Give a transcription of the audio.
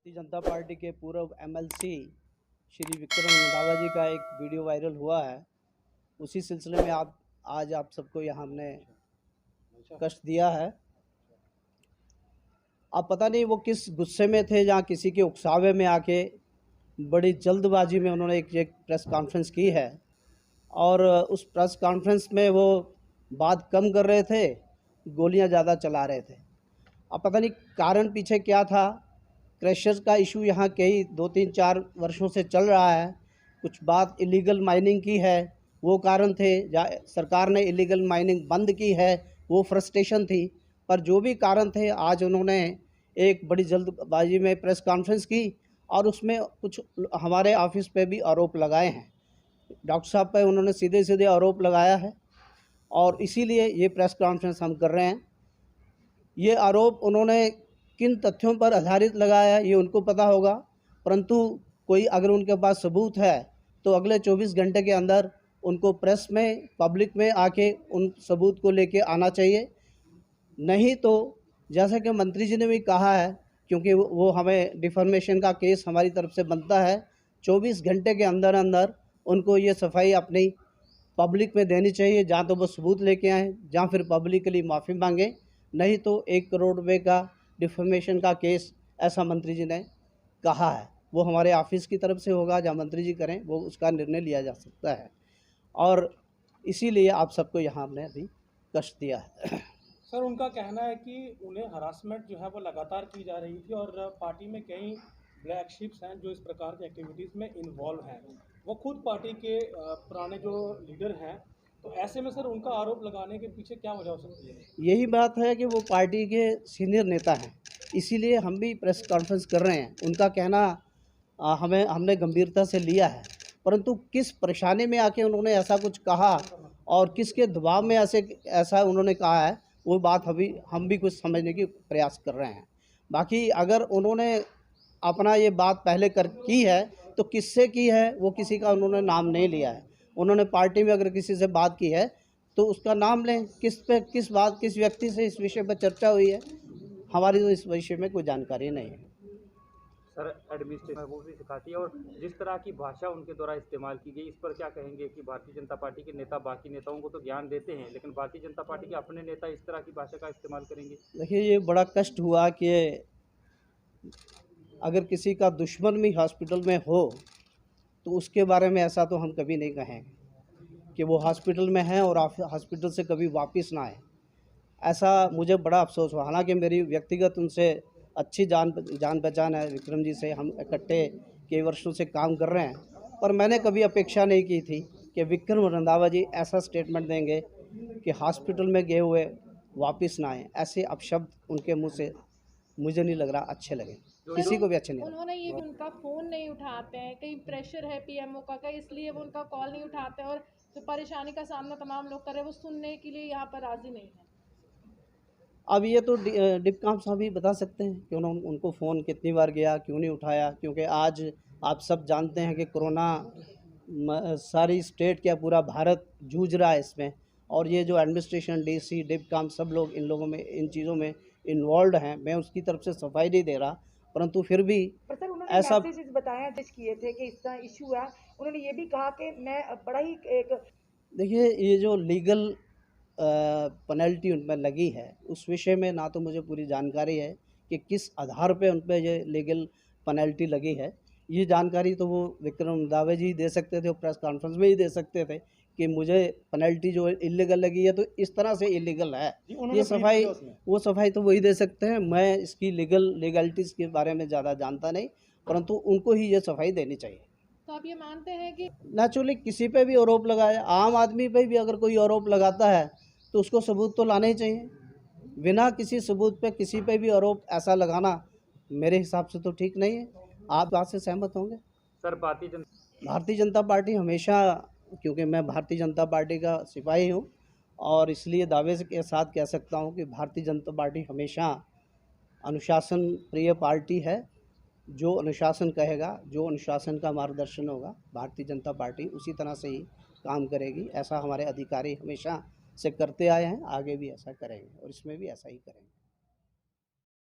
Bharatiya Janata party के पूर्व MLC Shri Vikram Randhawa जी का एक वीडियो वायरल हुआ है। उसी सिलसिले में आज आप सबको यहाँ हमने कष्ट दिया है। अब पता नहीं वो किस गुस्से में थे, जहाँ किसी के उकसावे में आके बड़ी जल्दबाजी में उन्होंने एक प्रेस कॉन्फ्रेंस की है और उस प्रेस कॉन्फ्रेंस में वो बात कम कर रहे थे, गोलियां ज़्यादा चला रहे थे। अब पता नहीं कारण पीछे क्या था। क्रशर्स का इशू यहाँ कई 2-3-4 वर्षों से चल रहा है। कुछ बात इलीगल माइनिंग की है, वो कारण थे। सरकार ने इलीगल माइनिंग बंद की है, वो फ्रस्ट्रेशन थी। पर जो भी कारण थे, आज उन्होंने एक बड़ी जल्दबाजी में प्रेस कॉन्फ्रेंस की और उसमें कुछ हमारे ऑफिस पे भी आरोप लगाए हैं। डॉक्टर साहब पे उन्होंने सीधे सीधे आरोप लगाया है और इसीलिए ये प्रेस कॉन्फ्रेंस हम कर रहे हैं। ये आरोप उन्होंने किन तथ्यों पर आधारित लगाया है ये उनको पता होगा, परंतु कोई अगर उनके पास सबूत है तो अगले 24 घंटे के अंदर उनको प्रेस में, पब्लिक में आके उन सबूत को लेके आना चाहिए। नहीं तो जैसा कि मंत्री जी ने भी कहा है, क्योंकि वो हमें डिफॉर्मेशन का केस हमारी तरफ से बनता है, 24 घंटे के अंदर अंदर उनको ये सफाई अपनी पब्लिक में देनी चाहिए। जहाँ तो वो सबूत लेके आएँ, जहाँ फिर पब्लिकली माफ़ी मांगें। नहीं तो 1 करोड़ रुपये का डिफॉर्मेशन का केस, ऐसा मंत्री जी ने कहा है, वो हमारे ऑफिस की तरफ से होगा। जहाँ मंत्री जी करें वो उसका निर्णय लिया जा सकता है और इसीलिए आप सबको यहाँ हमने अभी कष्ट दिया है। सर, उनका कहना है कि उन्हें हरासमेंट जो है वो लगातार की जा रही थी और पार्टी में कई ब्लैक शिप्स हैं जो इस प्रकार की एक्टिविटीज़ में इन्वॉल्व हैं। वो खुद पार्टी के पुराने जो लीडर हैं, तो ऐसे में सर उनका आरोप लगाने के पीछे क्या वजह हो सकती है? यही बात है कि वो पार्टी के सीनियर नेता हैं, इसीलिए हम भी प्रेस कॉन्फ्रेंस कर रहे हैं। उनका कहना हमने गंभीरता से लिया है, परंतु किस परेशानी में आके उन्होंने ऐसा कुछ कहा और किसके दबाव में ऐसा उन्होंने कहा है, वो बात हम भी कुछ समझने की प्रयास कर रहे हैं। बाकी अगर उन्होंने अपना ये बात पहले की है तो किससे की है, वो किसी का उन्होंने नाम नहीं लिया है। उन्होंने पार्टी में अगर किसी से बात की है तो उसका नाम लें, किस व्यक्ति से इस विषय पर चर्चा हुई है। हमारी तो इस विषय में कोई जानकारी नहीं है। सर, एडमिनिस्ट्रेशन वो भी सिखाती है और जिस तरह की भाषा उनके द्वारा इस्तेमाल की गई, इस पर क्या कहेंगे कि भारतीय जनता पार्टी के नेता बाकी नेताओं को तो ज्ञान देते हैं, लेकिन भारतीय जनता पार्टी के अपने नेता इस तरह की भाषा का इस्तेमाल करेंगे? देखिए, ये बड़ा कष्ट हुआ कि अगर किसी का दुश्मन भी हॉस्पिटल में हो तो उसके बारे में ऐसा तो हम कभी नहीं कहेंगे कि वो हॉस्पिटल में है और हॉस्पिटल से कभी वापस ना आए। ऐसा मुझे बड़ा अफसोस हुआ। हालांकि मेरी व्यक्तिगत उनसे अच्छी जान पहचान है, विक्रम जी से हम इकट्ठे कई वर्षों से काम कर रहे हैं, पर मैंने कभी अपेक्षा नहीं की थी कि विक्रम रंधावा जी ऐसा स्टेटमेंट देंगे कि हॉस्पिटल में गए हुए वापस ना आए। ऐसे अपशब्द उनके मुंह से मुझे नहीं लग रहा अच्छे लगे, किसी को भी अच्छे नहीं लगे। उन्होंने ये भी उनका फ़ोन नहीं उठाते हैं, कहीं प्रेशर है पीएमओ का, कहीं इसलिए वो उनका कॉल नहीं उठाते हैं और जो परेशानी का सामना तमाम लोग कर रहे हैं वो सुनने के लिए यहाँ पर राज़ी नहीं है। अब ये तो डिप्कॉम साहब ही बता सकते हैं कि उनको फ़ोन कितनी बार गया, क्यों नहीं उठाया। क्योंकि आज आप सब जानते हैं कि कोरोना सारी स्टेट क्या पूरा भारत जूझ रहा है इसमें, और ये जो एडमिनिस्ट्रेशन, डीसी, डिप्कॉम, सब लोग इन लोगों में, इन चीज़ों में इन्वॉल्व हैं। मैं उसकी तरफ से सफाई नहीं दे रहा, परंतु फिर भी पर सर उन्होंने ऐसा मैसेजेस बताया, जिस किए थे कि इस तरह इशू है। उन्होंने ये भी कहा कि मैं बड़ा ही एक देखिए, ये जो लीगल पेनल्टी उन पर लगी है उस विषय में ना तो मुझे पूरी जानकारी है कि किस आधार पे उन पर ये लीगल पेनल्टी लगी है। ये जानकारी तो वो विक्रम रंधावा जी दे सकते थे, वो प्रेस कॉन्फ्रेंस में ही दे सकते थे कि मुझे पेनल्टी जो इलीगल लगी है तो इस तरह से इलीगल है। ये सफाई तो वही दे सकते हैं। मैं इसकी लीगलिटीज़ के बारे में ज़्यादा जानता नहीं, परंतु उनको ही ये सफाई देनी चाहिए। तो आप ये मानते हैं कि नेचुरली किसी पे भी आरोप लगाया, आम आदमी पे भी अगर कोई आरोप लगाता है तो उसको सबूत तो लाने ही चाहिए। बिना किसी सबूत पे किसी पे भी आरोप ऐसा लगाना मेरे हिसाब से तो ठीक नहीं है। आप बात से सहमत होंगे? सर, भारतीय जनता पार्टी हमेशा, क्योंकि मैं भारतीय जनता पार्टी का सिपाही हूँ और इसलिए दावे के साथ कह सकता हूँ कि भारतीय जनता पार्टी हमेशा अनुशासन प्रिय पार्टी है। जो अनुशासन कहेगा, जो अनुशासन का मार्गदर्शन होगा, भारतीय जनता पार्टी उसी तरह से ही काम करेगी। ऐसा हमारे अधिकारी हमेशा से करते आए हैं, आगे भी ऐसा करेंगे और इसमें भी ऐसा ही करेंगे।